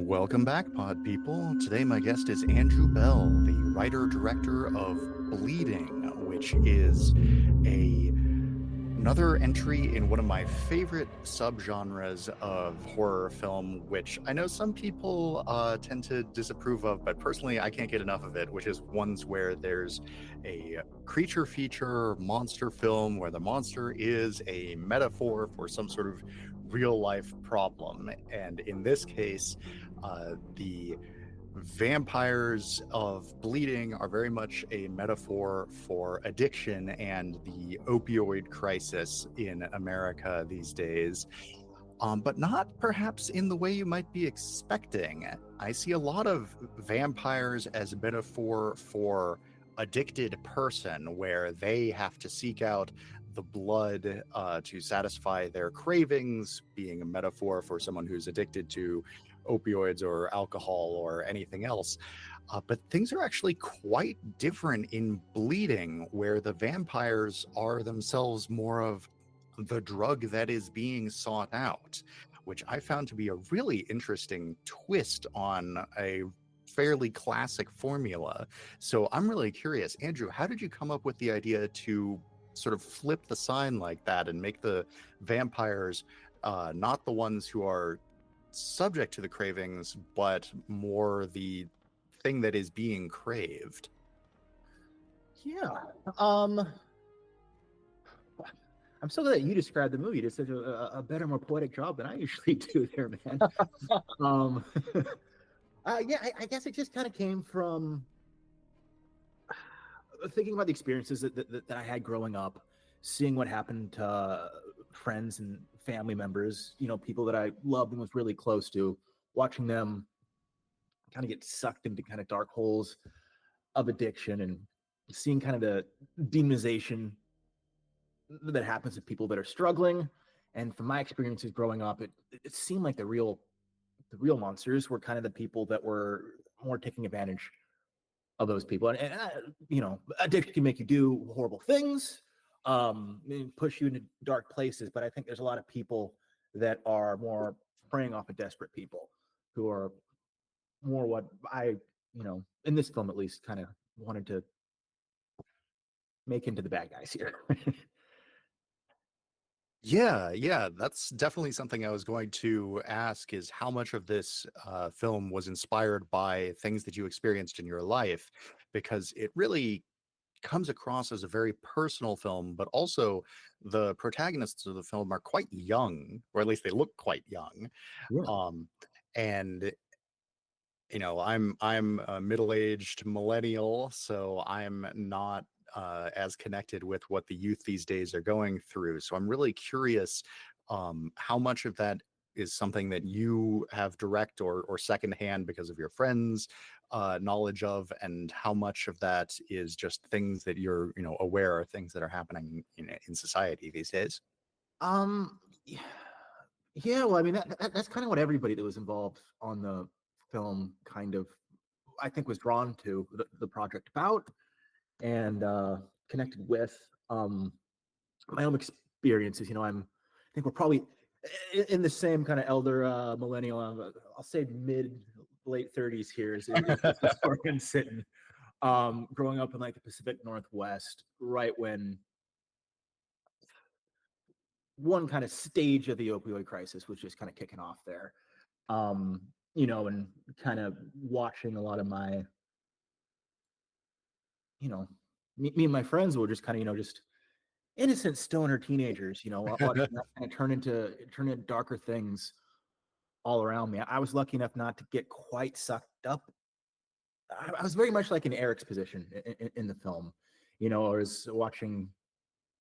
Welcome back, Pod People. Today, my guest is Andrew Bell, the writer-director of Bleeding, which is another entry in one of my favorite subgenres of horror film, which I know some people tend to disapprove of, but personally, I can't get enough of it, which is ones where there's a creature feature monster film where the monster is a metaphor for some sort of real life problem. And in this case, the vampires of Bleeding are very much a metaphor for addiction and the opioid crisis in America these days, but not perhaps in the way you might be expecting. I see a lot of vampires as a metaphor for addicted person, where they have to seek out the blood to satisfy their cravings, being a metaphor for someone who's addicted to opioids or alcohol or anything else. But things are actually quite different in Bleeding, where the vampires are themselves more of the drug that is being sought out, which I found to be a really interesting twist on a fairly classic formula. So I'm really curious, Andrew, how did you come up with the idea to sort of flip the sign like that and make the vampires not the ones who are subject to the cravings, but more the thing that is being craved? Yeah. Um, I'm so glad that you described the movie. You did such a better, more poetic job than I usually do there, man. um, I guess it just kind of came from thinking about the experiences that I had growing up, seeing what happened to friends and family members, people that I loved and was really close to, watching them kind of get sucked into kind of dark holes of addiction and seeing kind of the demonization that happens to people that are struggling. And from my experiences growing up, it seemed like the real monsters were kind of the people that were more taking advantage of those people. And addiction can make you do horrible things, and push you into dark places. But I think there's a lot of people that are more preying off of desperate people who are more what I, in this film at least, kind of wanted to make into the bad guys here. Yeah, that's definitely something I was going to ask, is how much of this film was inspired by things that you experienced in your life, because it really comes across as a very personal film, but also the protagonists of the film are quite young, or at least they look quite young. Yeah. Um, and I'm a middle-aged millennial, so I'm not as connected with what the youth these days are going through. So I'm really curious how much of that is something that you have direct or secondhand because of your friends' knowledge of, and how much of that is just things that you're aware of, things that are happening in society these days. Um, yeah, yeah. Well, I mean, that's kind of what everybody that was involved on the film kind of, I think, was drawn to the project about and connected with. My own experiences. I think we're probably in the same kind of elder millennial. I'll say mid late 30s here is where I'm sitting. Growing up in like the Pacific Northwest, right when one kind of stage of the opioid crisis was just kind of kicking off there. Um, and kind of watching a lot of my, me and my friends were just kind of, just innocent stoner teenagers, watching that kind of turn into darker things all around me. I was lucky enough not to get quite sucked up. I was very much like in Eric's position in the film. I was watching,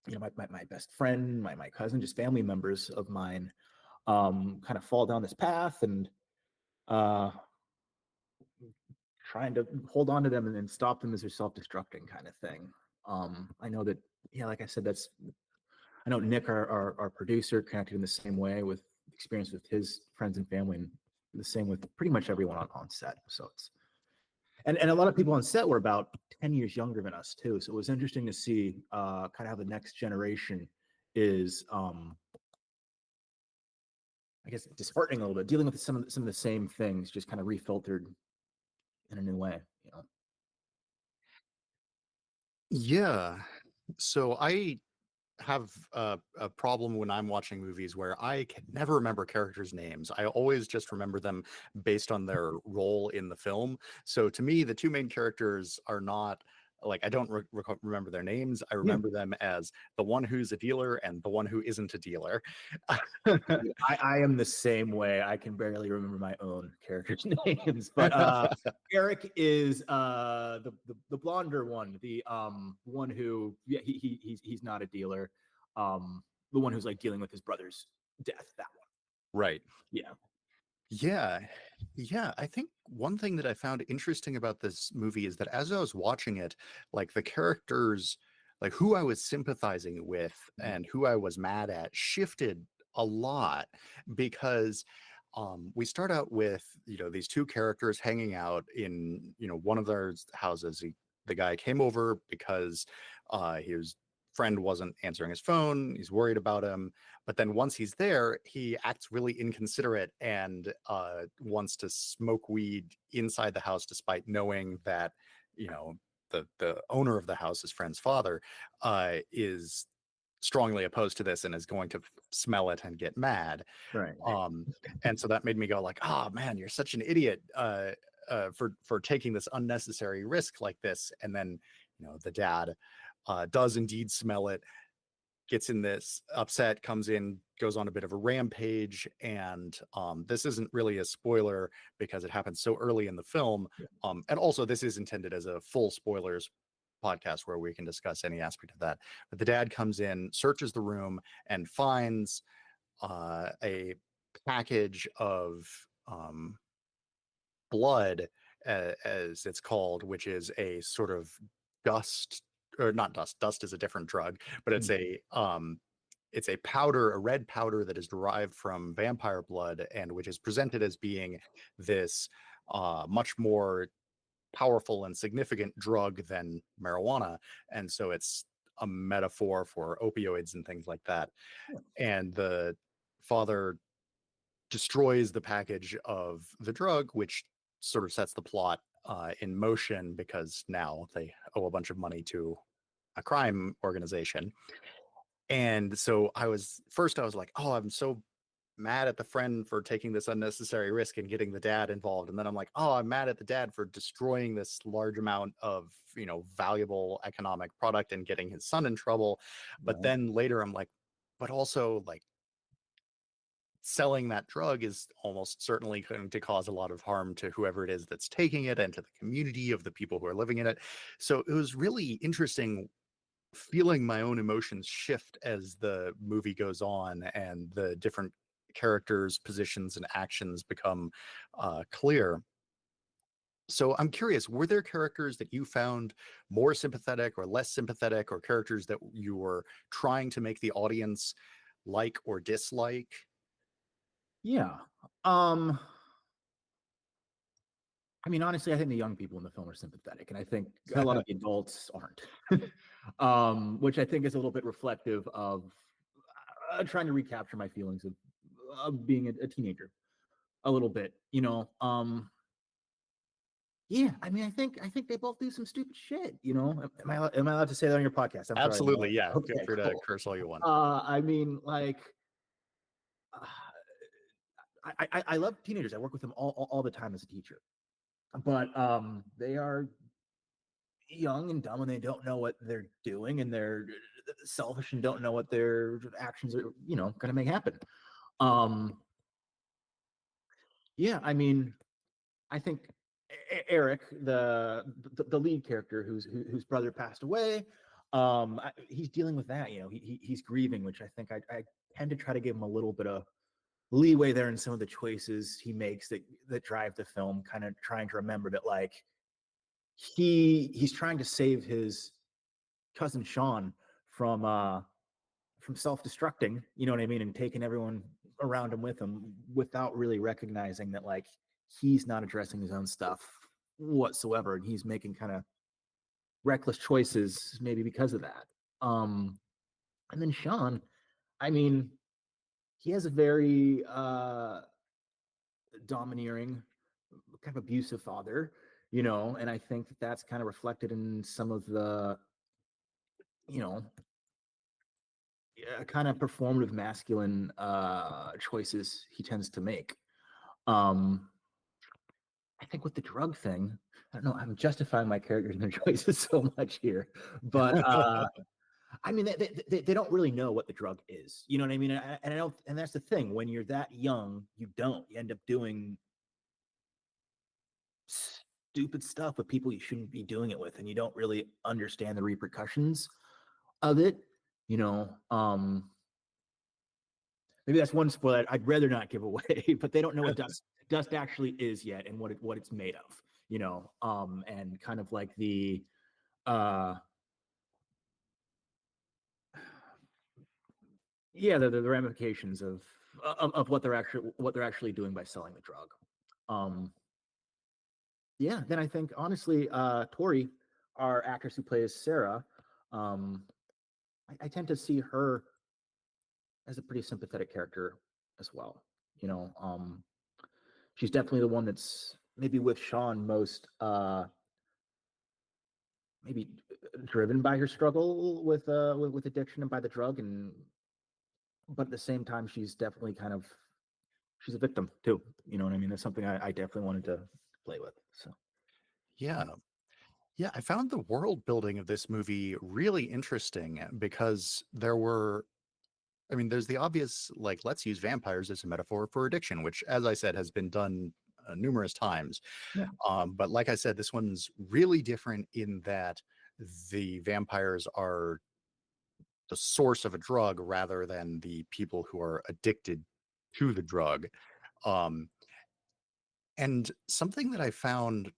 my best friend, my cousin, just family members of mine, kind of fall down this path and uh, trying to hold on to them and then stop them as they're self-destructing kind of thing. I know that, yeah, like I said, I know Nick, our producer, connected in the same way with experience with his friends and family, and the same with pretty much everyone on set. So it's and a lot of people on set were about 10 years younger than us too. So it was interesting to see kind of how the next generation is I guess, disheartening a little bit, dealing with some of the same things, just kind of refiltered in a new way. You know. Yeah. So I have a problem when I'm watching movies where I can never remember characters' names. I always just remember them based on their role in the film. So to me, the two main characters are not like I don't remember their names. I Yeah. remember them as the one who's a dealer and the one who isn't a dealer. Dude, I am the same way. I can barely remember my own characters' names, but Eric is the blonder one, the one who, yeah, he's not a dealer, the one who's like dealing with his brother's death. That one, Right. yeah. Yeah. Yeah. I think one thing that I found interesting about this movie is that as I was watching it, like the characters, like who I was sympathizing with Mhm. and who I was mad at shifted a lot because we start out with, these two characters hanging out in, one of their houses. The guy came over because his friend wasn't answering his phone. He's worried about him, but then once he's there, he acts really inconsiderate and wants to smoke weed inside the house, despite knowing that you know the owner of the house, his friend's father, is strongly opposed to this and is going to smell it and get mad. Right. Um, and so that made me go like, "Oh man, you're such an idiot for taking this unnecessary risk like this." And then the dad does indeed smell it, gets in this upset, comes in, goes on a bit of a rampage, and this isn't really a spoiler because it happens so early in the film. Yeah. And also, this is intended as a full spoilers podcast where we can discuss any aspect of that. But the dad comes in, searches the room, and finds a package of blood, as it's called, which is a sort of dust, or not dust. Dust is a different drug, but Mm. it's a powder, a red powder that is derived from vampire blood, and which is presented as being this much more powerful and significant drug than marijuana, and so it's a metaphor for opioids and things like that. Yeah. And the father destroys the package of the drug, which sort of sets the plot in motion because now they owe a bunch of money to a crime organization. And so I was like, oh, I'm so mad at the friend for taking this unnecessary risk and getting the dad involved. And then I'm like, oh, I'm mad at the dad for destroying this large amount of, valuable economic product and getting his son in trouble. But Right. then later I'm like, but also like selling that drug is almost certainly going to cause a lot of harm to whoever it is that's taking it and to the community of the people who are living in it. So it was really interesting feeling my own emotions shift as the movie goes on and the different characters, positions, and actions become clear. So I'm curious, were there characters that you found more sympathetic or less sympathetic, or characters that you were trying to make the audience like or dislike? Yeah. Um, I mean, honestly, I think the young people in the film are sympathetic, and I think a lot of the adults aren't. Which I think is a little bit reflective of trying to recapture my feelings of being a teenager a little bit. Yeah, I mean, I think they both do some stupid shit. Am I allowed to say that on your podcast? I'm sorry. Absolutely, yeah. Feel Okay, free to cool. curse all you want. I mean, like, uh, I love teenagers. I work with them all the time as a teacher, but they are young and dumb, and they don't know what they're doing, and they're selfish and don't know what their actions are, going to make happen. Um, yeah, I mean, I think Eric, the lead character whose brother passed away, he's dealing with that. He's grieving, which I think I tend to try to give him a little bit of leeway there in some of the choices he makes that drive the film. Kind of trying to remember that, like, he's trying to save his cousin Sean from self-destructing, you know what I mean, and taking everyone around him with him without really recognizing that, like, he's not addressing his own stuff whatsoever, and he's making kind of reckless choices maybe because of that. And then Sean, I mean, he has a very domineering, kind of abusive father, and I think that that's kind of reflected in some of the, you know, kind of performative masculine choices he tends to make. Um, I think with the drug thing, I don't know. I'm justifying my characters and their choices so much here, but I mean, they don't really know what the drug is. You know what I mean? And I don't. And that's the thing. When you're that young, you don't. You end up doing stupid stuff with people you shouldn't be doing it with, and you don't really understand the repercussions of it. You know, maybe that's one spoiler I'd rather not give away, but they don't know what dust actually is yet and what it's made of. And kind of like the uh yeah, the ramifications of what they're actually doing by selling the drug. Um yeah, then I think honestly, Tori, our actress who plays Sarah, um, I tend to see her as a pretty sympathetic character as well. You know, she's definitely the one that's maybe with Sean most maybe driven by her struggle with addiction and by the drug, and but at the same time she's definitely kind of she's a victim too. You know what I mean? That's something I definitely wanted to play with. So Yeah. Yeah, I found the world building of this movie really interesting because I mean, there's the obvious, like, let's use vampires as a metaphor for addiction, which, as I said, has been done numerous times. yeah, But like I said, this one's really different in that the vampires are the source of a drug rather than the people who are addicted to the drug. Um, and something that I found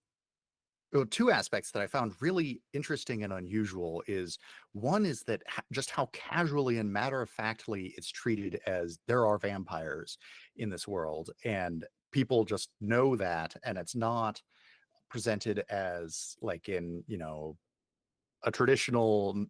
well, two aspects that I found really interesting and unusual is one is that just how casually and matter of factly it's treated as there are vampires in this world, and people just know that, and it's not presented as like in a traditional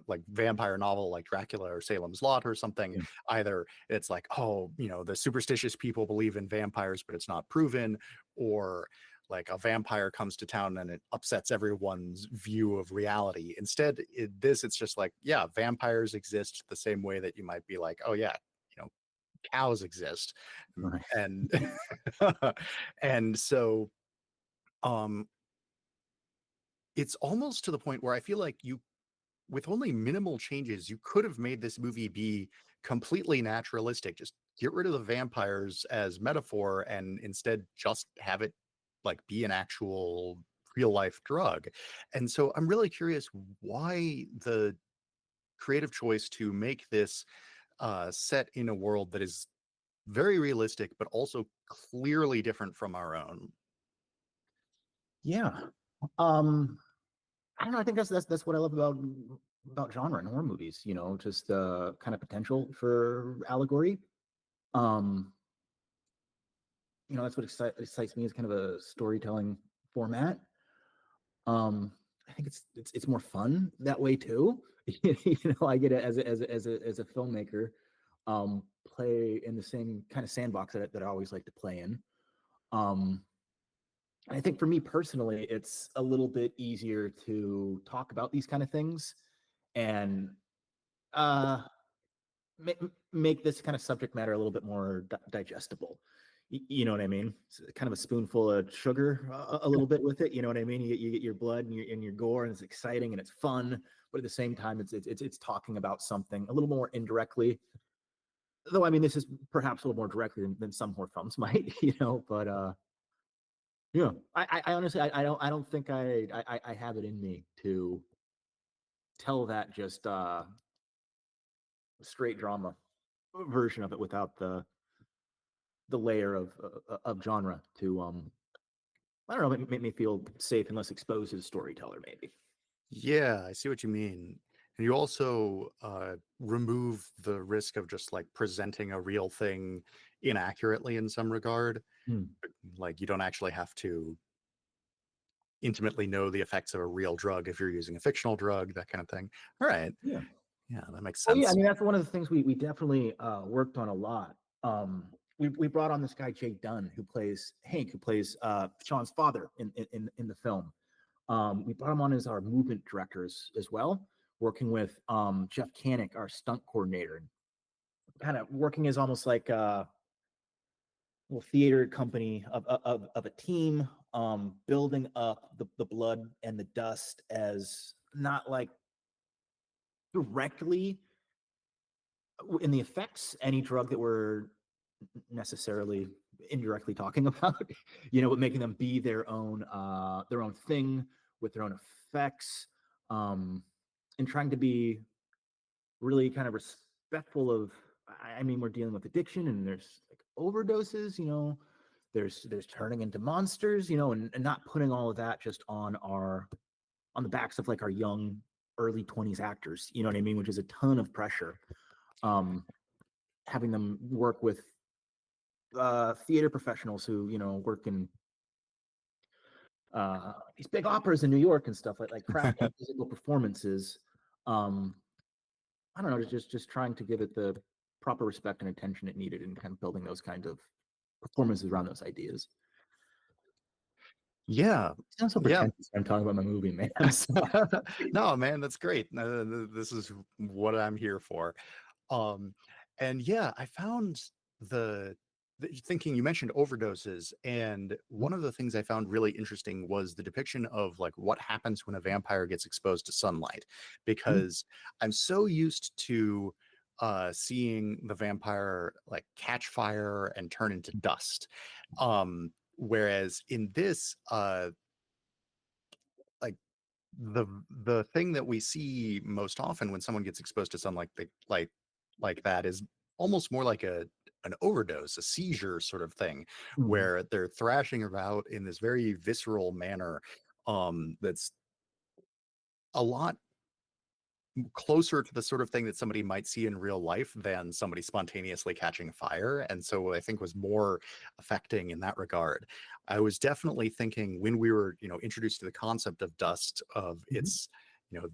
like vampire novel like Dracula or Salem's Lot or something. yeah, Either it's like, oh, the superstitious people believe in vampires but it's not proven, or like a vampire comes to town and it upsets everyone's view of reality. Instead, it's just like, yeah, vampires exist the same way that you might be like, oh yeah, you know cows exist. right. And and so um it's almost to the point where I feel like you with only minimal changes, you could have made this movie be completely naturalistic. Just get rid of the vampires as metaphor and instead just have it like be an actual real life drug. And so I'm really curious why the creative choice to make this set in a world that is very realistic, but also clearly different from our own. Yeah. Um, I don't know. I think that's what I love about genre and horror movies. Just the kind of potential for allegory. Um, that's what excites me as kind of a storytelling format. I think it's more fun that way too. I get it as a filmmaker, play in the same kind of sandbox that I always like to play in. Um, I think for me personally, it's a little bit easier to talk about these kind of things and uh, make this kind of subject matter a little bit more digestible. You know what I mean? It's kind of a spoonful of sugar, a little bit with it. You know what I mean? You get your blood and your gore, and it's exciting and it's fun, but at the same time, it's talking about something a little more indirectly. Though I mean, this is perhaps a little more directly than some horror films might, But yeah, I honestly, I don't think I have it in me to tell that just straight drama version of it without the layer of genre to I don't know, make me feel safe and less exposed as a storyteller, maybe. Yeah, I see what you mean. And you also remove the risk of just like presenting a real thing inaccurately in some regard. Hmm. Like you don't actually have to intimately know the effects of a real drug if you're using a fictional drug, that kind of thing. All right. Yeah. Yeah, that makes Oh yeah, I sense. mean that's one of the things we definitely worked on a lot. We brought on this guy Jake Dunn who plays Hank, who plays Sean's father in the film. We brought him on as our movement directors as well, working with Jeff Canick, our stunt coordinator, and kind of working as almost like a little theater company of a team, building up the blood and the dust as not like directly in the effects any drug that we're necessarily indirectly talking about, but making them be their own thing with their own effects, and trying to be really kind of respectful of. I mean, we're dealing with addiction, and there's like overdoses. There's turning into monsters. And not putting all of that just on the backs of like our young early 20s actors. You know what I mean? Which is a ton of pressure. Having them work with theater professionals who work in these big operas in New York and stuff like craft physical performances. Um, I don't know, just trying to give it the proper respect and attention it needed, and kind of building those kinds of performances around those ideas. Yeah, It sounds so yeah. pretentious when I'm talking about my movie, man. I'm sorry. No, man, that's great. This is what I'm here for. Um, and yeah, I found the, thinking, you mentioned overdoses, and one of the things I found really interesting was the depiction of like what happens when a vampire gets exposed to sunlight, because I'm so used to seeing the vampire like catch fire and turn into dust. Whereas in this, like the thing that we see most often when someone gets exposed to sunlight like that is almost more like an overdose, a seizure sort of thing, Mhm. where they're thrashing about in this very visceral manner, that's a lot closer to the sort of thing that somebody might see in real life than somebody spontaneously catching fire. And so I think was more affecting in that regard. I was definitely thinking when we were, introduced to the concept of dust, of Mhm. its, you know,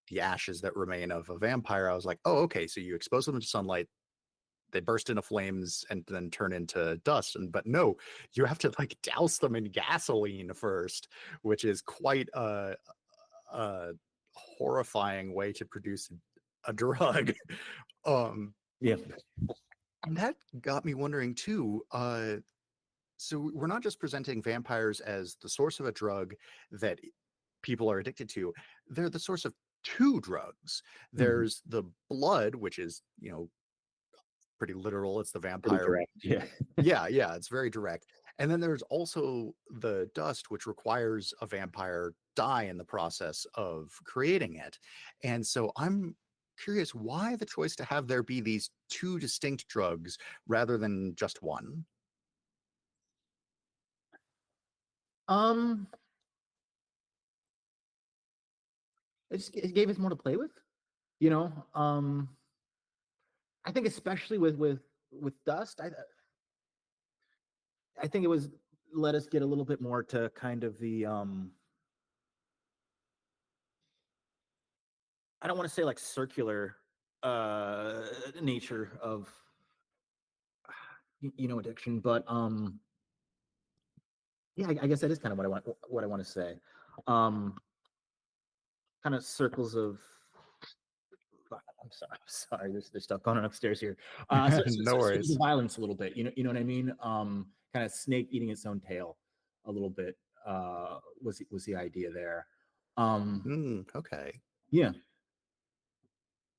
the ashes that remain of a vampire, I was like, oh, okay, so you expose them to sunlight, they burst into flames and then turn into dust. But no, you have to like douse them in gasoline first, which is quite a horrifying way to produce a drug. um Yeah. and that got me wondering too, so we're not just presenting vampires as the source of a drug that people are addicted to, they're the source of two drugs. Mhm. There's the blood, which is, pretty literal, it's the Pretty vampire. direct. Yeah. Yeah, it's very direct. And then there's also the dust, which requires a vampire die in the process of creating it. And so I'm curious why the choice to have there be these two distinct drugs rather than just one. Um, it gave us more to play with. You know, I think especially with dust, I think it was let us get a little bit more to kind of the I don't want to say like circular nature of addiction, but yeah, I guess that is kind of what I want to say. Um Kind of circles of I'm sorry. There's stuff going on upstairs here. No Circles of worries. violence a little bit. You know what I mean? Kind of snake eating its own tail a little bit. Was the idea there? Okay. Yeah,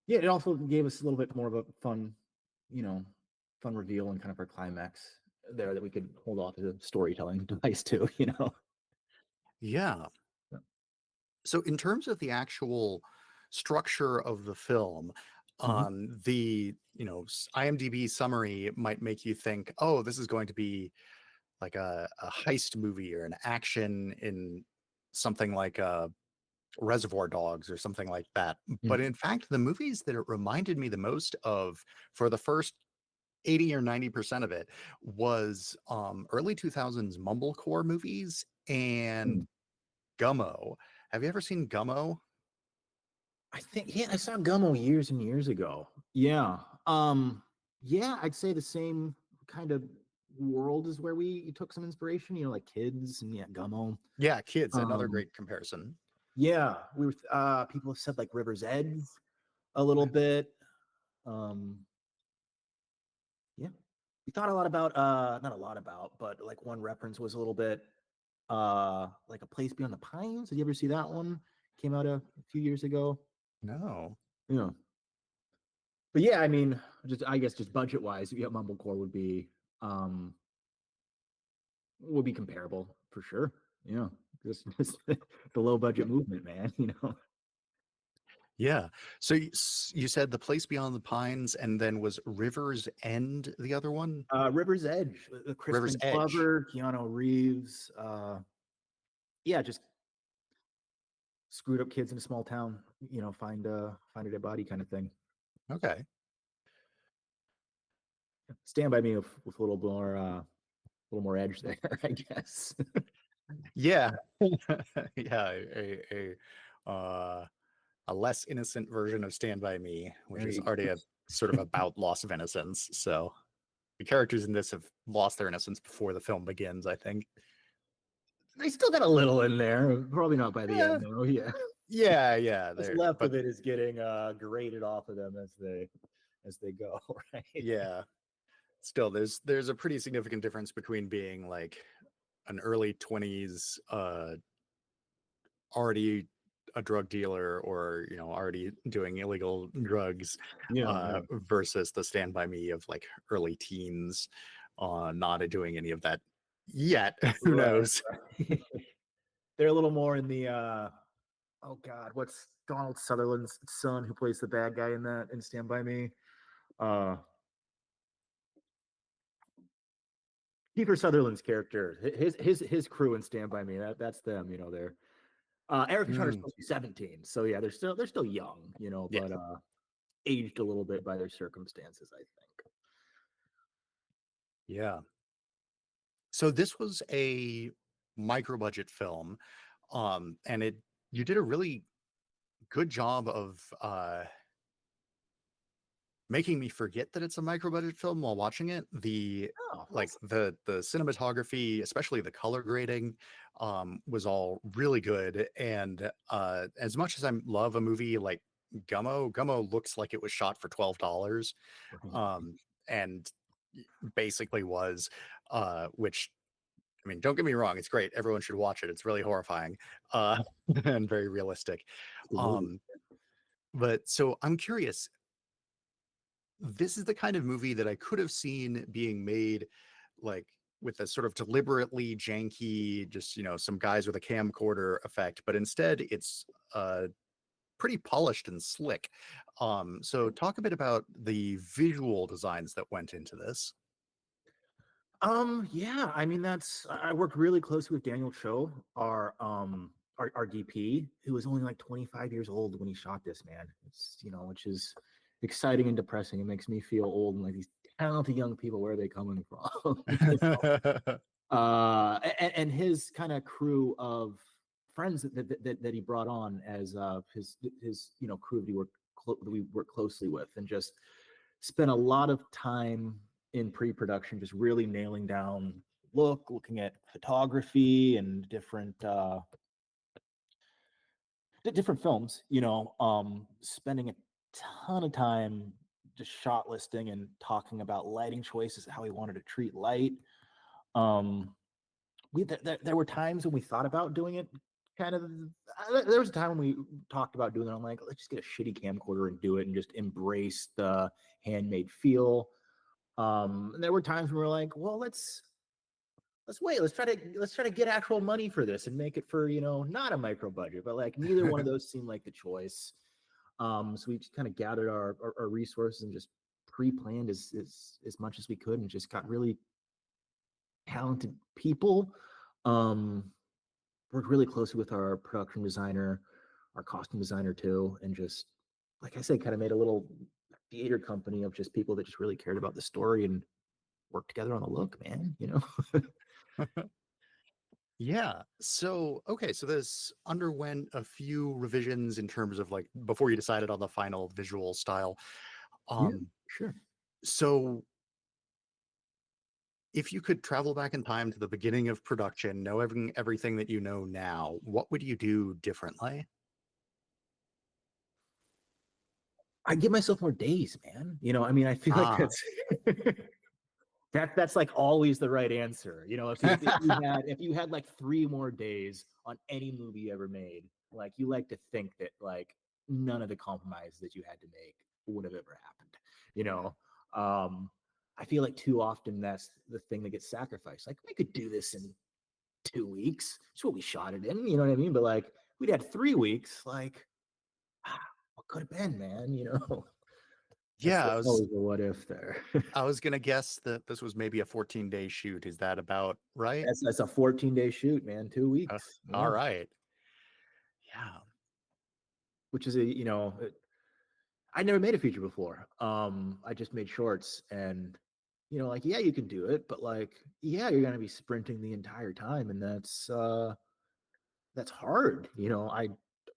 yeah. It also gave us a little bit more of a you know, fun reveal and kind of our climax there that we could hold off as a storytelling device too. Yeah. So in terms of the actual structure of the film, Mhm. the IMDb summary might make you think, oh, this is going to be like a heist movie or an action in something like Reservoir Dogs or something like that. Mm. But in fact, the movies that it reminded me the most of for the first 80 or 90% of it was early 2000s mumblecore movies and Mm. Gummo. Have you ever seen Gummo? I think yeah, I saw Gummo years and years ago. Yeah. Yeah, I'd say the same kind of world is where we took some inspiration, like kids and yeah, Gummo. Yeah, Kids, another Um, great comparison. yeah, we were people have said like River's Edge a little bit. Um, yeah. We thought a lot about not a lot about, but like one reference was a little bit like A Place Beyond the Pines. Did you ever see that one? Came out a few years ago. No. Yeah. But yeah, I mean, just I guess just budget wise, yeah, Mumblecore um would be comparable for sure. Yeah, just the low budget movement, man. Yeah. So you said The Place Beyond the Pines, and then was River's End the other one? River's Edge, River's Crispin Edge. Glover, Keanu Reeves. Yeah, just screwed up kids in a small town. Find a dead body kind of thing. Okay. Stand by Me with a little more edge there, I guess. Yeah. Yeah. A less innocent version of Stand By Me, which There is you already a sort of about loss of innocence. So the characters in this have lost their innocence before the film begins, I think. They still got a little in there. Probably not by the Yeah. end, though. Yeah. Yeah. What's There, left but of it is getting graded off of them as they go, right? yeah, still, there's a pretty significant difference between being like an early 20s already a drug dealer, or already doing illegal drugs, Yeah, versus the Stand By Me of like early teens, not doing any of that yet. Who right. knows? They're a little more in the oh god, what's Donald Sutherland's son who plays the bad guy in Stand By Me? Uh Kiefer Sutherland's character, his crew in Stand By Me. That's them, they're Eric and Sean are Mm, supposed to be 17. So yeah, they're still young, yeah. but aged a little bit by their circumstances, I think. Yeah. So this was a micro budget film, and you did a really good job of making me forget that it's a micro budget film while watching it. The Oh, like the cinematography, especially the color grading, was all really good. And as much as I love a movie like Gummo looks like it was shot for $12, um, and basically was, which, I mean, don't get me wrong, it's great. Everyone should watch it. It's really horrifying, uh, and very realistic. good movie. Um, but so I'm curious, this is the kind of movie that I could have seen being made like with a sort of deliberately janky, just, some guys with a camcorder effect, but instead it's pretty polished and slick. So talk a bit about the visual designs that went into this. Yeah, I mean I worked really closely with Daniel Cho, our DP, who was only like 25 years old when he shot this, man. It's which is exciting and depressing. It makes me feel old and like these talented young people, where are they coming from? And his kind of crew of friends that he brought on as his crew that we work closely with, and just spent a lot of time in pre-production just really nailing down looking at photography and different films, spending a ton of time just shot listing and talking about lighting choices, how he wanted to treat light. um there were times when we thought about doing it kind of there was a time when we talked about doing it. I'm like, let's just get a shitty camcorder and do it and just embrace the handmade feel. And there were times when we were like, well, let's wait, let's try to get actual money for this and make it for not a micro budget, but like neither one of those seemed like the choice. So we just kind of gathered our resources and just pre-planned as much as we could, and just got really talented people. um Worked really closely with our production designer, our costume designer too, and just like I said, kind of made a little theater company of just people that just really cared about the story and worked together on the look, man. Yeah. So, okay. So this underwent a few revisions in terms of like before you decided on the final visual style. Yeah, Um, sure. so if you could travel back in time to the beginning of production, know everything that you know now, what would you do differently? I give myself more days, man. I mean, I feel like Ah. that's that's like always the right answer. If you had like 3 more days on any movie you ever made, like you like to think that like none of the compromises that you had to make would have ever happened. You know, um, I feel like too often that's the thing that gets sacrificed. Like we could do this in 2 weeks. It's what we shot it in. You know what I mean? But like we'd had 3 weeks. Like what could have been, man? That's, Yeah, that's always a what if there. I was gonna guess that this was maybe a 14-day shoot. Is that about right? That's a 14-day shoot, man. two Uh, weeks. all Yeah. right. Yeah. Which is I never made a feature before. I just made shorts and like yeah, you can do it, but like yeah, you're gonna be sprinting the entire time, and that's hard. I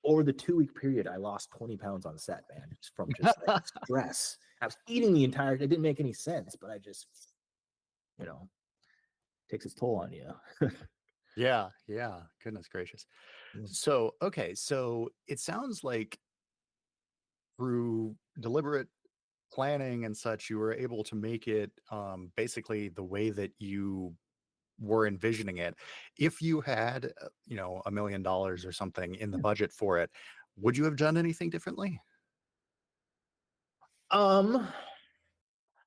over the 2 week period, I lost 20 pounds on set, man, just from just like stress. I was eating the entire. It didn't make any sense, but I just you know takes its toll on you. Yeah, yeah. Goodness gracious. Mm. So, okay, so it sounds like through deliberate planning and such, you were able to make it basically the way that you were envisioning it. If you had, $1 million or something in the Yeah. budget for it, would you have done anything differently? Um,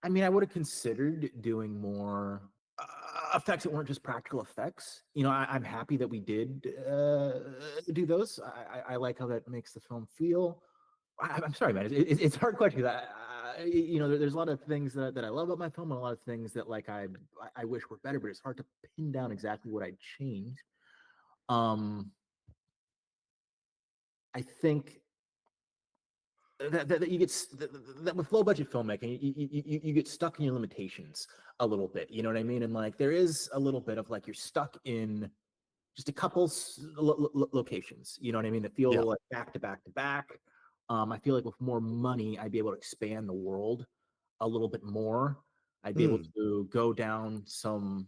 I mean, I would have considered doing more effects that weren't just practical effects. I'm happy that we did do those. I like how that makes the film feel. I'm sorry, man. It's a hard question because there's a lot of things that I love about my film, and a lot of things that like I wish were better, but it's hard to pin down exactly what I'd change. Um, I think that you get that with low budget filmmaking, you get stuck in your limitations a little bit. You know what I mean? And like there is a little bit of like you're stuck in just a couple locations. You know what I mean? That Yeah. feel like back to back to back. I feel like with more money, I'd be able to expand the world a little bit more. I'd be able Hmm. to go down some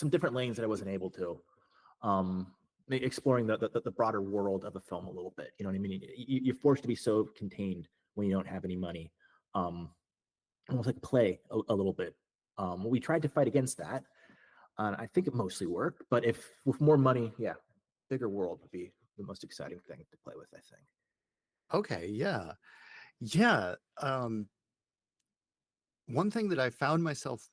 different lanes that I wasn't able to. Um, Exploring the broader world of the film a little bit. You know what I mean? You're forced to be so contained when you don't have any money. Um, Almost like play a little bit. We tried to fight against that. And I think it mostly worked. But if with more money, yeah, bigger world would be the most exciting thing to play with, I think. Okay. Yeah. Yeah. One thing that I found myself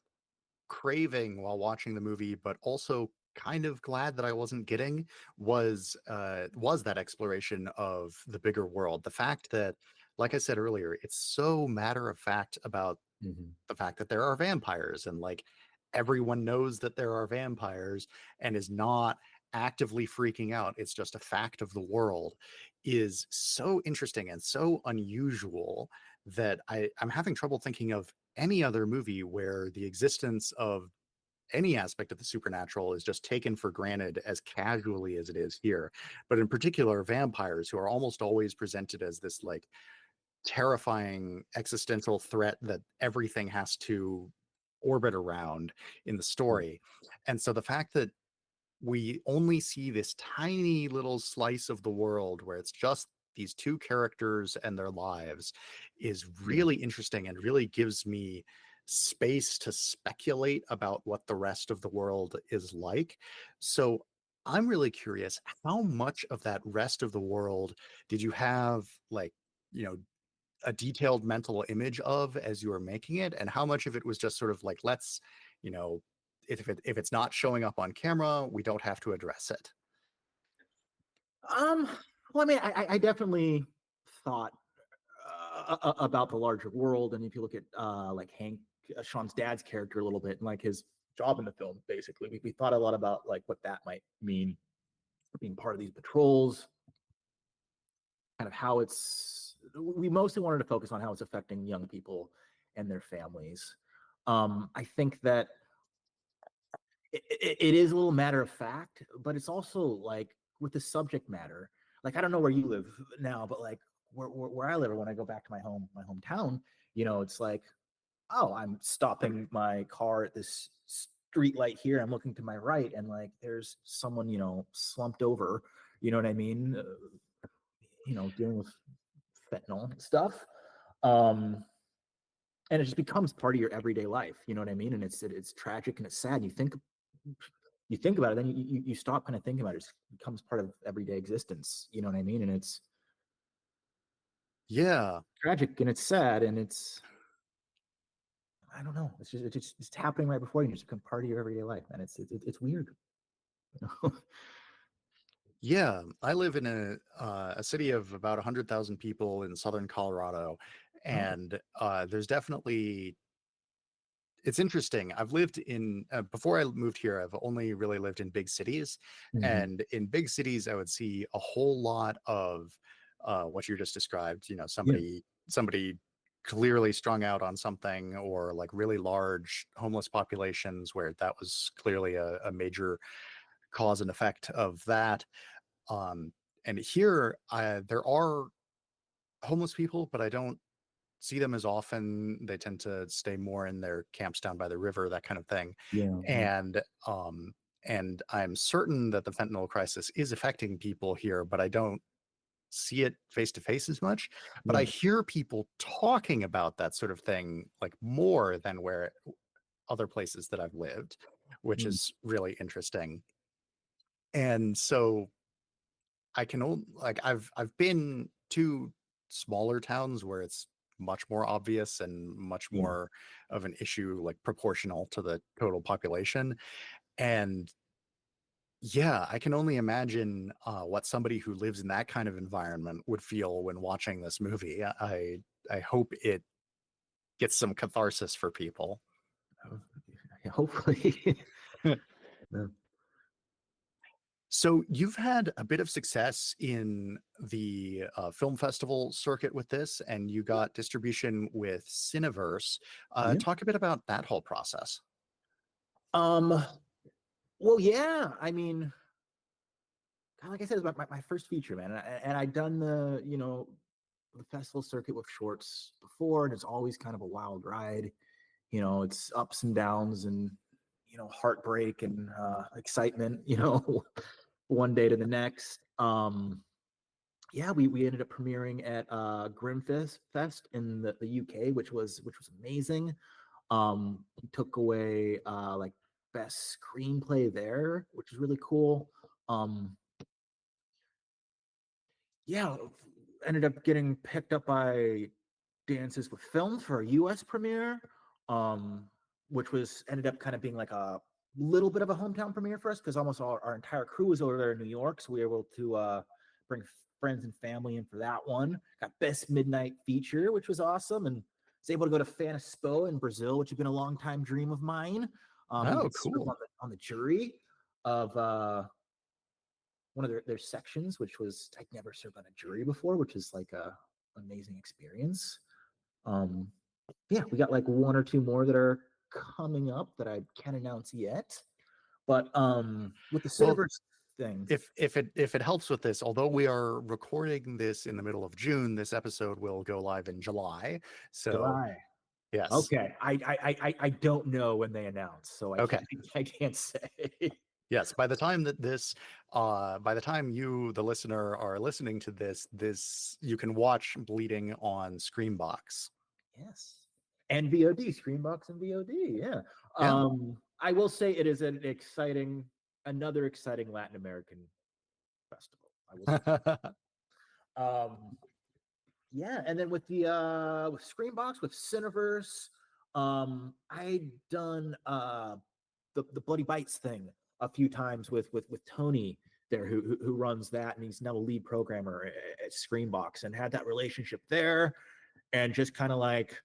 craving while watching the movie, but also kind of glad that I wasn't getting was that exploration of the bigger world. The fact that, like I said earlier, it's so matter of fact about Mm-hmm. the fact that there are vampires and like everyone knows that there are vampires and is not actively freaking out. It's just a fact of the world is so interesting and so unusual that I'm having trouble thinking of any other movie where the existence of any aspect of the supernatural is just taken for granted as casually as it is here. But in particular, vampires who are almost always presented as this like terrifying existential threat that everything has to orbit around in the story. And so the fact that we only see this tiny little slice of the world where it's just these two characters and their lives is Yeah. really interesting and really gives me space to speculate about what the rest of the world is like. So I'm really curious, how much of that rest of the world did you have like, you know, a detailed mental image of as you were making it, and how much of it was just sort of like, let's, you know, if it's not showing up on camera, we don't have to address it. Um, well, I mean, I definitely thought about the larger world, and if you look at like Hank, Sean's dad's character a little bit, and like his job in the film, basically, we thought a lot about like what that might mean for being part of these patrols, kind of how it's. We mostly wanted to focus on how it's affecting young people and their families. I think that it is a little matter of fact, but it's also like with the subject matter. Like I don't know where you live now, but like where I live, or when I go back to my hometown, it's like, oh, I'm stopping my car at this street light here. I'm looking to my right, and like there's someone slumped over. You know what I mean? Dealing with fentanyl stuff. Um, and it just becomes part of your everyday life. You know what I mean? And it's tragic and it's sad. You think about it, then you stop kind of thinking about it. It becomes part of everyday existence. You know what I mean? And it's Yeah. tragic and it's sad and it's, I don't know. It's happening right before you. It's become part of your everyday life, and it's weird. You know? Yeah, I live in a city of about 100,000 people in southern Colorado, Oh, and there's definitely it's interesting. I've lived in before I moved here, I've only really lived in big cities, mhm. and in big cities, I would see a whole lot of what you just described. You know, Yeah, somebody clearly strung out on something, or like really large homeless populations where that was clearly a major cause and effect of that. Um, and here, there are homeless people, but I don't see them as often. They tend to stay more in their camps down by the river, that kind of thing. yeah, yeah, And and I'm certain that the fentanyl crisis is affecting people here, but I don't see it face to face as much. But I yeah. hear people talking about that sort of thing like more than where other places that I've lived, which Mm, is really interesting. And so I can only like I've been to smaller towns where it's much more obvious and much yeah, more of an issue, like proportional to the total population. And yeah, I can only imagine what somebody who lives in that kind of environment would feel when watching this movie. I hope it gets some catharsis for people. yeah, hopefully. Yeah. So you've had a bit of success in the film festival circuit with this, and you got distribution with Cineverse. Yeah. Talk a bit about that whole process. Um. Well, yeah. I mean, like I said, it's my first feature, man, and I'd done the festival circuit with shorts before, and it's always kind of a wild ride. It's ups and downs and heartbreak and excitement. One day to the next. Yeah, we ended up premiering at Grimfest Fest in the UK, which was amazing. We took away like best screenplay there, which is really cool. Um, yeah, ended up getting picked up by Dances with Film for a US premiere, um, which was ended up kind of being like a little bit of a hometown premiere for us because almost our entire crew was over there in New York. So we were able to bring friends and family in for that one. Got Best Midnight Feature, which was awesome, and was able to go to Fanespo in Brazil, which had been a long time dream of mine. Oh, Even served cool. on the jury of one of their sections, which was I'd never served on a jury before, which is like a amazing experience. Um, yeah, we got like one or two more that are coming up that I can't announce yet. But with the Well, Cineverse thing, if it helps with this, although we are recording this in the middle of June, this episode will go live in July. So July. yes, Okay, I don't know when they announce, so I okay. can't I can't say. Yes, by the time that by the time you, the listener, are listening to this you can watch Bleeding on Screambox. Yes, and VOD, Screenbox and VOD. Yeah. Yeah. I will say it is another exciting Latin American festival. I will say. Um, yeah, and then with the with Screenbox with Cineverse, I done the Bloody Bites thing a few times with Tony there who runs that, and he's now a lead programmer at Screenbox, and had that relationship there, and just kind of like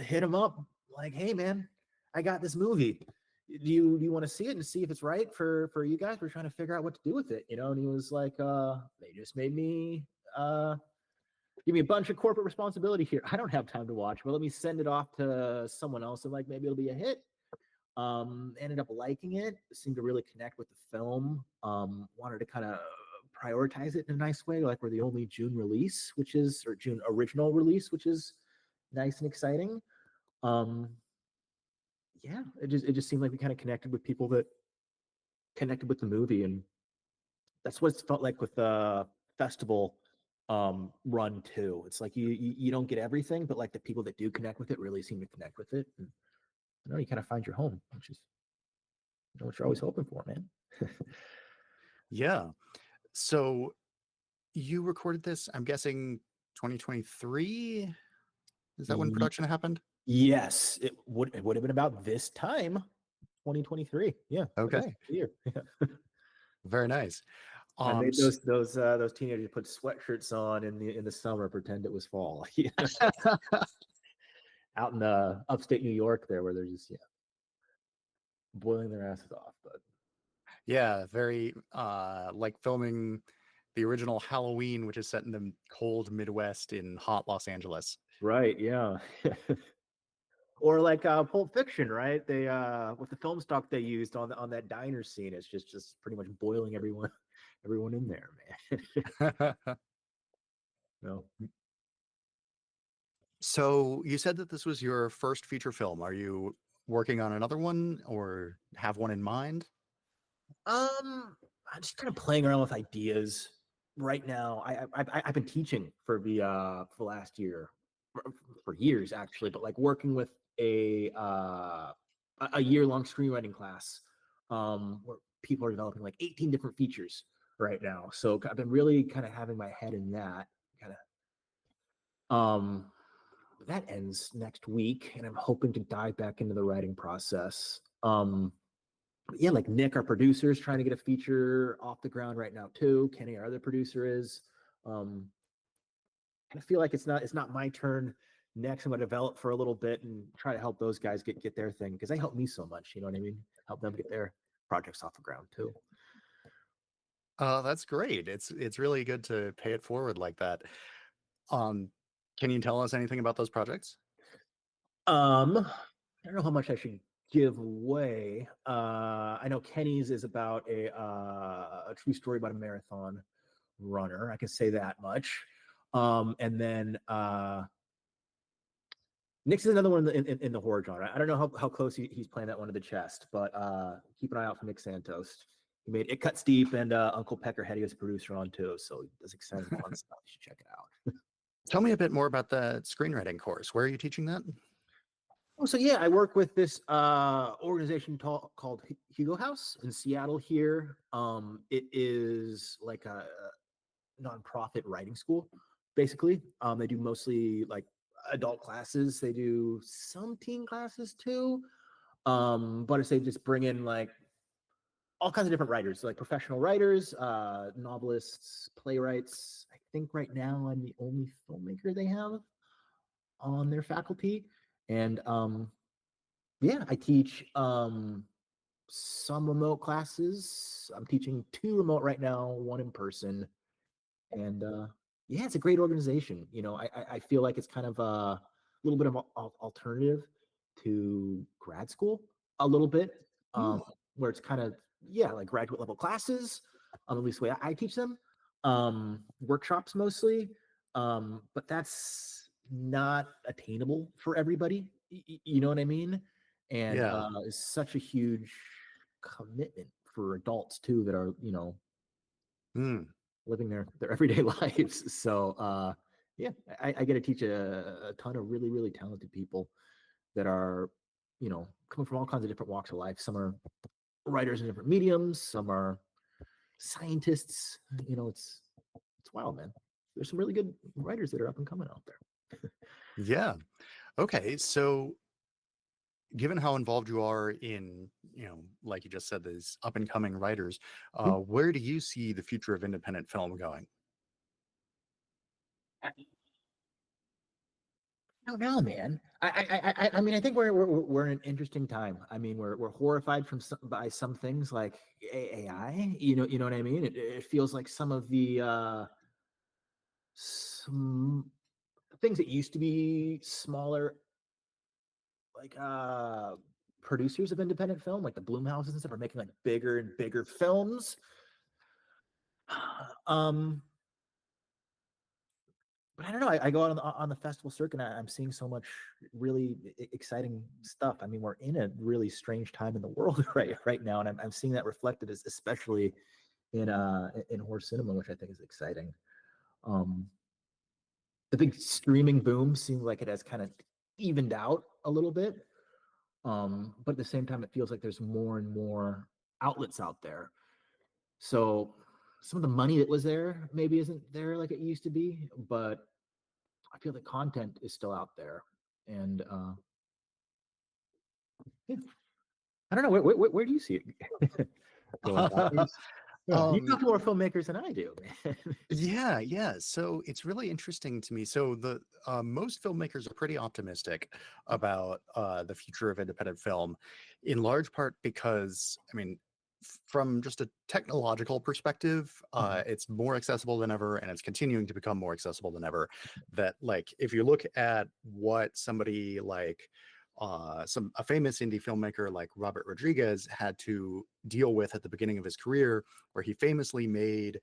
hit him up like, hey man, I got this movie. Do you want to see it and see if it's right for you guys? We're trying to figure out what to do with it, And he was like, they just made me give me a bunch of corporate responsibility here. I don't have time to watch, but let me send it off to someone else and like maybe it'll be a hit. Ended up liking it. Seemed to really connect with the film. Wanted to kind of prioritize it in a nice way. Like we're the only June release, which is or June original release, which is nice and exciting. Um, yeah, it just seemed like we kind of connected with people that connected with the movie, and that's what it felt like with the festival run too. It's like you don't get everything, but like the people that do connect with it really seem to connect with it. And you know, you kind of find your home, which is what you're always hoping for, man. Yeah. So you recorded this, I'm guessing 2023? Is that when Ye- production happened? yes, it would have been about this time, 2023. Yeah, like this Okay. year. Very nice. I made S- those teenagers put sweatshirts on in the summer, pretend it was fall. Out in upstate New York, there where they're just boiling their asses off. But yeah, very like filming the original Halloween, which is set in the cold Midwest in hot Los Angeles. right, yeah. Or like Pulp Fiction, right? They with the film stock they used on that diner scene, it's just pretty much boiling everyone in there, man. No. So you said that this was your first feature film. Are you working on another one or have one in mind? I'm just kind of playing around with ideas right now. I've been teaching for the last year, for years actually, but like working with a year long screenwriting class, where people are developing like 18 different features right now. So I've been really kind of having my head in that kind of. That ends next week, and I'm hoping to dive back into the writing process. Yeah, like Nick, our producer, is trying to get a feature off the ground right now too. Kenny, our other producer, is. Um, I feel like it's not my turn next. I'm going to develop for a little bit and try to help those guys get their thing because they help me so much. You know what I mean? Help them get their projects off the ground too. That's great. It's really good to pay it forward like that. Um, can you tell us anything about those projects? I don't know how much I should give away. I know Kenny's is about a true story about a marathon runner. I can say that much. And then Nick's is another one in the horror genre. I don't know how close he's playing that one to the chest, but keep an eye out for Nick Santos. He made It Cuts Deep, and Uncle Peckerhead he was a producer on too, so he does exciting fun stuff. You should check it out. Tell me a bit more about the screenwriting course. Where are you teaching that? Oh, so yeah, I work with this organization called Hugo House in Seattle here. It is like a nonprofit writing school, basically. They do mostly like adult classes. They do some teen classes too. But if they just bring in like all kinds of different writers, like professional writers, novelists, playwrights. I think right now I'm the only filmmaker they have on their faculty. And yeah, I teach some remote classes. I'm teaching 2 remote right now, 1 in person. And yeah, it's a great organization. You know, I feel like it's kind of a little bit of alternative to grad school, a little bit, Hmm. where it's kind of yeah, like graduate level classes, at least the way I teach them, workshops mostly, but that's not attainable for everybody. You know what I mean? And Yeah. it's such a huge commitment for adults too that are Hmm. living their everyday lives. So yeah, I get to teach a ton of really talented people that are coming from all kinds of different walks of life. Some are writers in different mediums, some are scientists. It's wild, man. There's some really good writers that are up and coming out there. Yeah. Okay. So given how involved you are in, like you just said, these up and coming writers, where do you see the future of independent film going? I don't know, man. I mean, I think we're in an interesting time. I mean, we're horrified by some things like AI. You know what I mean. It feels like some of the some things that used to be smaller, like producers of independent film, like the Blumhouses and stuff, are making like bigger and bigger films. Um, but I don't know. I go out on the festival circuit, and I'm seeing so much really exciting stuff. I mean, we're in a really strange time in the world right now, and I'm seeing that reflected, especially in horror cinema, which I think is exciting. Um, the big streaming boom seems like it has kind of evened out a little bit, but at the same time, it feels like there's more and more outlets out there. So some of the money that was there maybe isn't there like it used to be, but I feel the content is still out there. And yeah, I don't know, where do you see it going? Yeah, you talk um, to more filmmakers than I do, man. yeah, yeah. So it's really interesting to me. So the most filmmakers are pretty optimistic about the future of independent film, in large part because, I mean, from just a technological perspective, Mhm. it's more accessible than ever, and it's continuing to become more accessible than ever. That, like, if you look at what somebody like a famous indie filmmaker like Robert Rodriguez had to deal with at the beginning of his career, where he famously made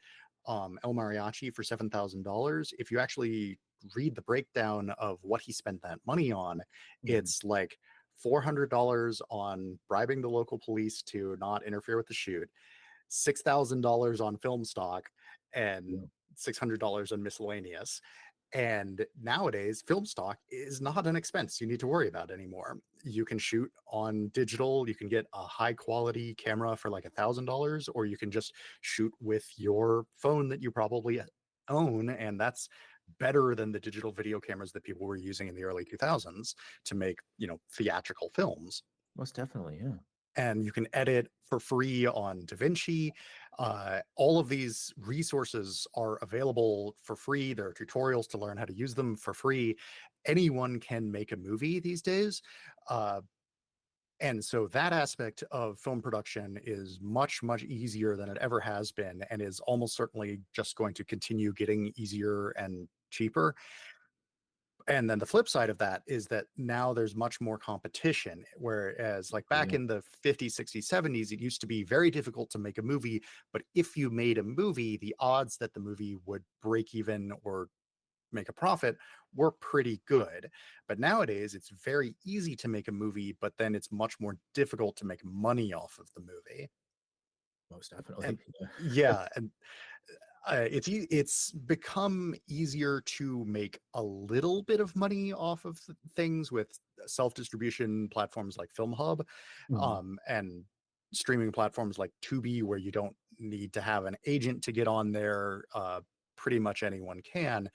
El Mariachi for $7,000. If you actually read the breakdown of what he spent that money on, Mhm. it's like $400 on bribing the local police to not interfere with the shoot, $6,000 on film stock, and Yeah. $600 on miscellaneous. And nowadays, film stock is not an expense you need to worry about anymore. You can shoot on digital, you can get a high quality camera for like $1,000, or you can just shoot with your phone that you probably own. And that's better than the digital video cameras that people were using in the early 2000s to make, theatrical films. Most definitely, yeah. And you can edit for free on DaVinci. All of these resources are available for free. There are tutorials to learn how to use them for free. Anyone can make a movie these days. Uh, and so that aspect of film production is much, much easier than it ever has been, and is almost certainly just going to continue getting easier and cheaper. And then the flip side of that is that now there's much more competition, whereas like back Yeah. in the 50s, 60s, 70s, it used to be very difficult to make a movie. But if you made a movie, the odds that the movie would break even or make a profit were pretty good. But nowadays it's very easy to make a movie, but then it's much more difficult to make money off of the movie. Most definitely. And yeah, and it's become easier to make a little bit of money off of things with self-distribution platforms like FilmHub, Mhm. and streaming platforms like Tubi, where you don't need to have an agent to get on there. Pretty much anyone can,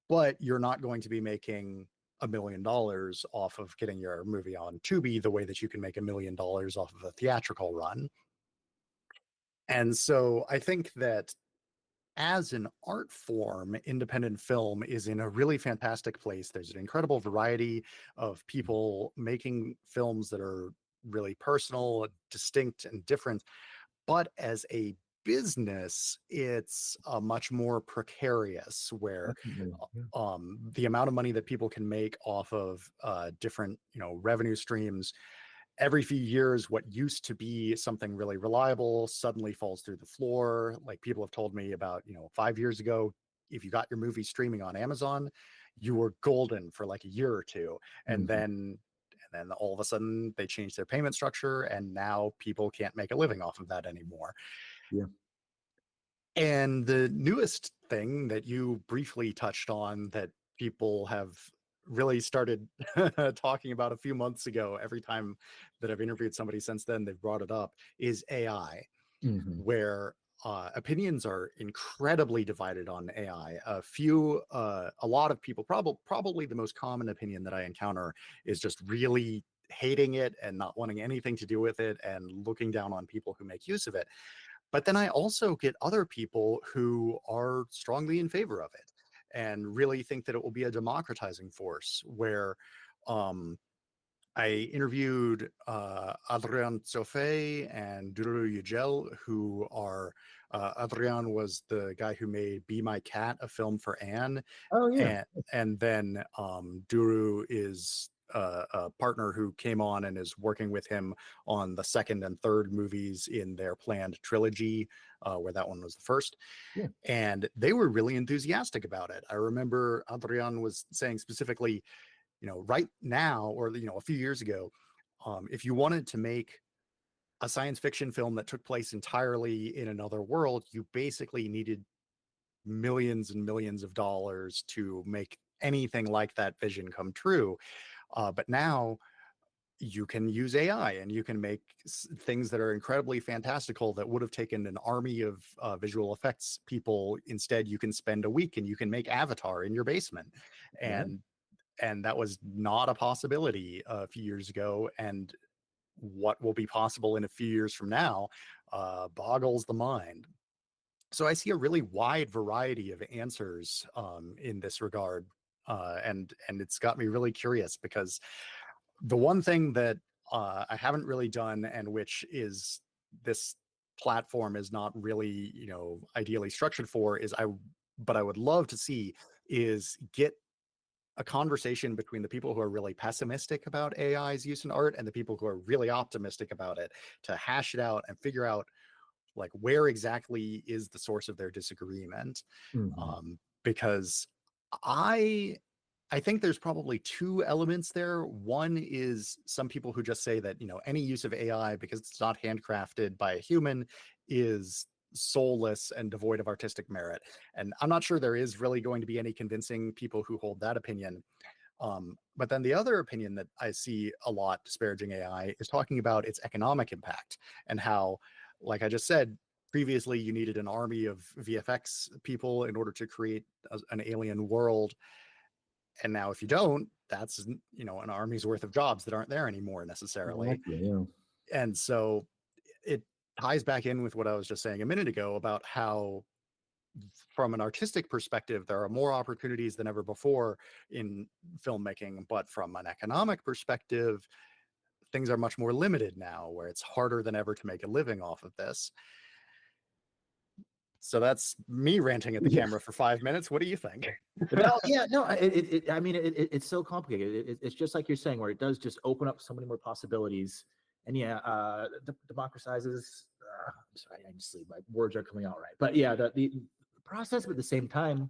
but you're not going to be making $1 million off of getting your movie on Tubi the way that you can make $1 million off of a theatrical run. And so I think that as an art form, independent film is in a really fantastic place. There's an incredible variety of people making films that are really personal, distinct, and different. But as a business, it's much more precarious, where Definitely. Yeah. the amount of money that people can make off of different, revenue streams every few years, what used to be something really reliable suddenly falls through the floor. Like, people have told me about, 5 years ago, if you got your movie streaming on Amazon, you were golden for like a year or two. And Mhm. then all of a sudden they changed their payment structure, and now people can't make a living off of that anymore. Yeah. And the newest thing that you briefly touched on, that people have really started talking about a few months ago, every time that I've interviewed somebody since then, they've brought it up, is AI, Mhm. where opinions are incredibly divided on AI. A lot of people, probably the most common opinion that I encounter is just really hating it and not wanting anything to do with it and looking down on people who make use of it. But then I also get other people who are strongly in favor of it and really think that it will be a democratizing force, where um, I interviewed Adrian Zofé and Duru Yücel, who are Adrian was the guy who made Be My Cat, a film for Anne, Oh yeah. and then Duru is a partner who came on and is working with him on the second and third movies in their planned trilogy, where that one was the first. Yeah. And they were really enthusiastic about it. I remember Adrian was saying specifically, right now, or a few years ago, if you wanted to make a science fiction film that took place entirely in another world, you basically needed millions and millions of dollars to make anything like that vision come true. But now you can use AI and you can make things that are incredibly fantastical that would have taken an army of visual effects people. Instead, you can spend a week and you can make Avatar in your basement. Yeah. And that was not a possibility a few years ago. And what will be possible in a few years from now boggles the mind. So I see a really wide variety of answers in this regard, and it's got me really curious, because the one thing that I haven't really done, and which is this platform is not really ideally structured for, but I would love to see, is get a conversation between the people who are really pessimistic about AI's use in art and the people who are really optimistic about it, to hash it out and figure out like where exactly is the source of their disagreement. Because I think there's probably two elements there. One is some people who just say that any use of AI, because it's not handcrafted by a human, is soulless and devoid of artistic merit. And I'm not sure there is really going to be any convincing people who hold that opinion. But then the other opinion that I see a lot disparaging AI is talking about its economic impact, and how, like I just said previously, you needed an army of VFX people in order to create an alien world. And now if you don't, that's an army's worth of jobs that aren't there anymore necessarily. Exactly, yeah. And so it ties back in with what I was just saying a minute ago about how, from an artistic perspective, there are more opportunities than ever before in filmmaking, but from an economic perspective, things are much more limited now, where it's harder than ever to make a living off of this. So that's me ranting at the camera for 5 minutes. What do you think? No, yeah, no. I mean, it's so complicated. It's just like you're saying, where it does just open up so many more possibilities, and yeah, democratizes. I'm sorry, I just sleep. My words are coming out right, but yeah, the process. But at the same time,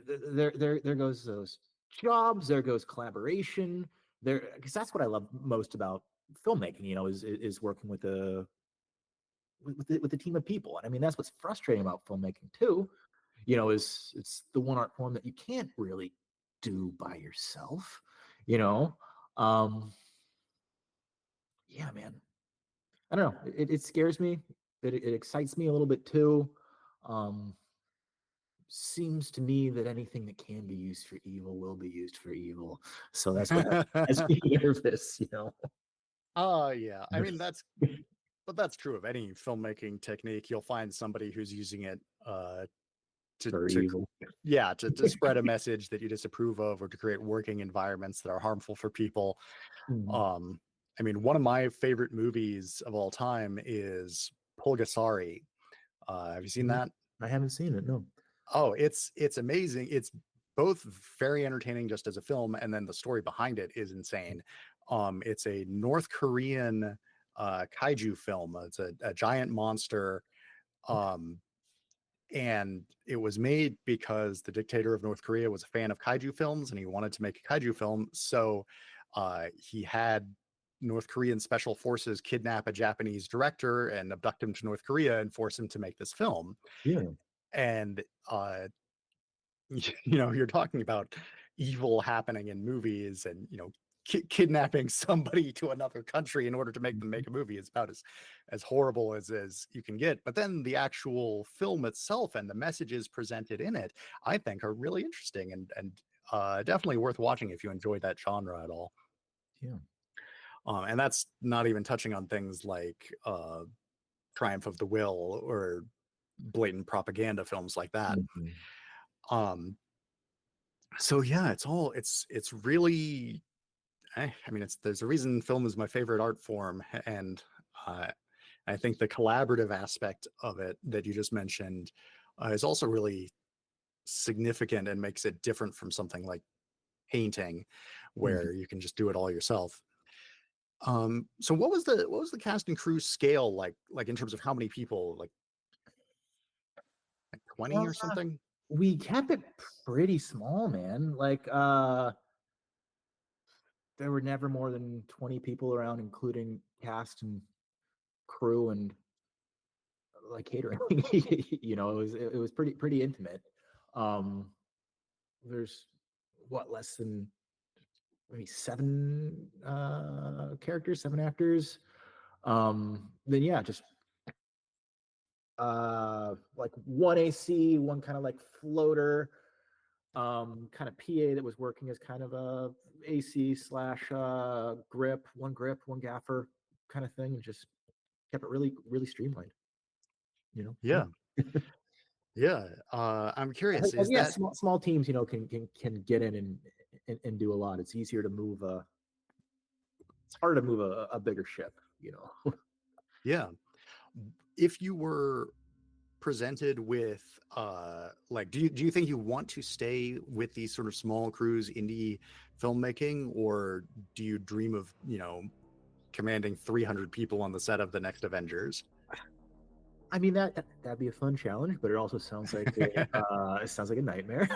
there goes those jobs. There goes collaboration. There, because that's what I love most about filmmaking. Is working with with the team of people. And I mean, that's what's frustrating about filmmaking too. Is it's the one art form that you can't really do by yourself. You know, yeah, man. I don't know. It scares me. It excites me a little bit too. Um, Seems to me that anything that can be used for evil will be used for evil. So that's what has me nervous. Oh, yeah. I mean, that's true of any filmmaking technique. You'll find somebody who's using it for to evil. yeah, to spread a message that you disapprove of, or to create working environments that are harmful for people. I mean, one of my favorite movies of all time is Pulgasari. Have you seen that? I haven't seen it. No. Oh, it's amazing. It's both very entertaining just as a film, and then the story behind it is insane. It's a North Korean kaiju film. It's a giant monster. And it was made because the dictator of North Korea was a fan of kaiju films and he wanted to make a kaiju film. So he had North Korean special forces kidnap a Japanese director and abduct him to North Korea and force him to make this film. Yeah. And you're talking about evil happening in movies, and kidnapping somebody to another country in order to make them make a movie is about as horrible as you can get. But then the actual film itself and the messages presented in it, I think, are really interesting and definitely worth watching if you enjoy that genre at all. Yeah. And that's not even touching on things like Triumph of the Will or blatant propaganda films like that. So yeah, it's really, I mean, there's a reason film is my favorite art form, and I think the collaborative aspect of it that you just mentioned is also really significant and makes it different from something like painting, Mhm. where you can just do it all yourself. So what was the cast and crew scale like in terms of how many people, like 20 or Uh, something? we kept it pretty small, man. Like, there were never more than 20 people around, including cast and crew and like catering. It was pretty intimate. Um, there's what, less than maybe seven characters, seven actors. Then yeah, just like one AC, one kind of like floater, kind of PA that was working as kind of a AC slash grip, one gaffer kind of thing, and just kept it really streamlined. Yeah. Yeah. Yeah. I'm curious, is Yeah, that small teams, can get in and do a lot. It's easier to move it's harder to move a bigger ship. yeah. If you were presented with like do you think you want to stay with these sort of small crews indie filmmaking, or do you dream of commanding 300 people on the set of the next Avengers? I mean that'd be a fun challenge, but it also sounds like it sounds like a nightmare.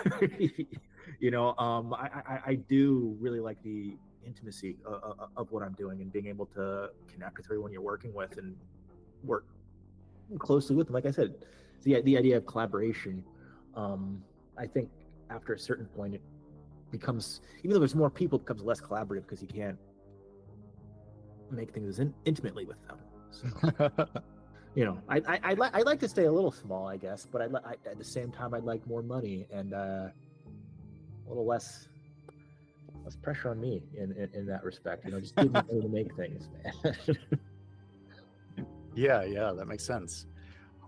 I do really like the intimacy of what I'm doing and being able to connect with everyone you're working with and work closely with them. Like I said, the idea of collaboration. I think after a certain point, it becomes, even though there's more people, it becomes less collaborative because you can't make things intimately with them. So I'd like to stay a little small, I guess, but at the same time I'd like more money and a little less pressure on me in that respect. Just give me money to make things, man. Yeah, that makes sense.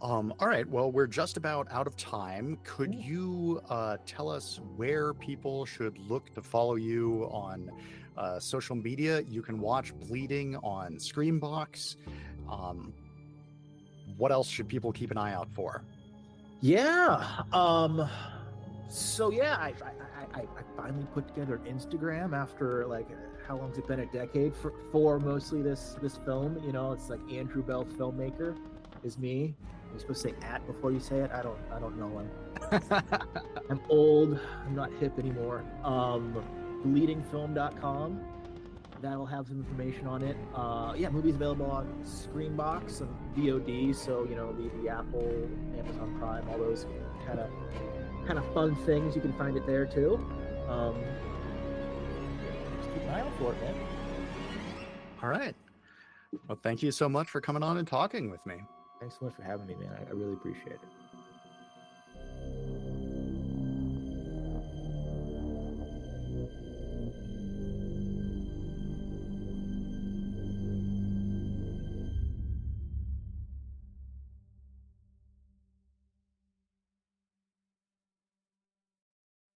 All right, well, we're just about out of time. Could you tell us where people should look to follow you on social media? You can watch Bleeding on Screambox. What else should people keep an eye out for? Yeah. So yeah, I finally put together an Instagram after, like, how long's it been, a decade for mostly this film. It's like Andrew Bell Filmmaker is me. You're supposed to say at before you say it. I don't know. I'm old. I'm not hip anymore. Bleedingfilm.com. That'll have some information on it. Yeah, movies available on Screenbox and VOD. So the Apple, Amazon Prime, all those kind of fun things. You can find it there too. Just keep an eye out for it, man. All right. Well, thank you so much for coming on and talking with me. Thanks so much for having me, man. I really appreciate it.